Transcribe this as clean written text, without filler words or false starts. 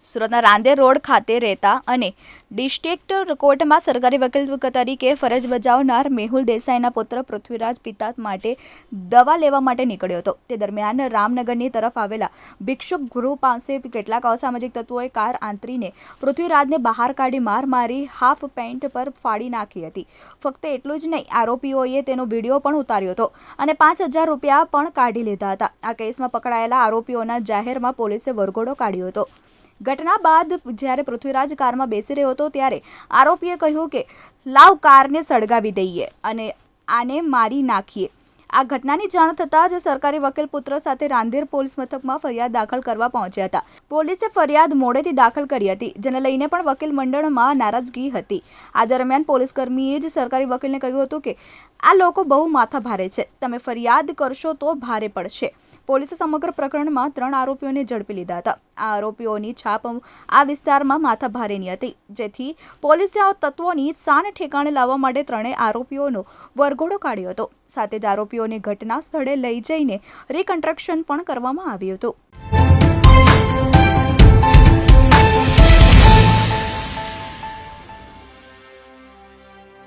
સુરતના રાંદેર રોડ ખાતે રહેતા અને ડિસ્ટ્રિક્ટ કોર્ટમાં સરકારી વકીલ તરીકે ફરજ બજાવનાર મેહુલ દેસાઈના પુત્ર પૃથ્વીરાજ પિતા માટે દવા લેવા માટે નીકળ્યો હતો. તે દરમિયાન રામનગરની તરફ આવેલા ભિક્ષુક ગૃહ પાસે કેટલાક અસામાજિક તત્વોએ કાર આંતરીને પૃથ્વીરાજને બહાર કાઢી માર મારી હાફ પેન્ટ પર ફાડી નાખી હતી. ફક્ત એટલું જ નહીં, આરોપીઓએ તેનો વિડીયો પણ ઉતાર્યો હતો અને 5,000 રૂપિયા પણ કાઢી લીધા હતા. આ કેસમાં પકડાયેલા આરોપીઓના જાહેરમાં પોલીસે વરઘોડો કાઢ્યો હતો. ઘટના બાદ જ્યારે પૃથ્વીરાજ કારમાં બેસી રહ્યો હતો ત્યારે આરોપીએ કહ્યું કે લાવ કારને સળગાવી દઈએ અને આને મારી નાખીએ. આ ઘટનાની જાણ થતાં જ સરકારી વકીલ પુત્ર સાથે રાંદેર પોલીસ મથકમાં ફરિયાદ દાખલ કરવા પહોંચ્યા હતા. પોલીસે ફરિયાદ મોડેથી દાખલ કરી હતી, જેને લઈને પણ વકીલ મંડળમાં નારાજગી હતી. આ દરમિયાન પોલીસકર્મીએ જ સરકારી વકીલને કહ્યું હતું કે આ લોકો બહુ માથાભારે છે, તમે ફરિયાદ કરશો તો ભારે પડશે. પોલીસે સમગ્ર પ્રકરણમાં 3 આરોપીઓને ઝડપી લીધા હતા. આ આરોપીઓની છાપ આ વિસ્તારમાં માથાભારેની હતી, જેથી પોલીસે આ તત્વોની શાન ઠેકાણે લાવવા માટે 3 આરોપીઓનો વરઘોડો કાઢ્યો હતો. સાથે જ આરોપીઓને ઘટના સ્થળે લઈ જઈને રિકન્સ્ટ્રક્શન પણ કરવામાં આવ્યું હતું.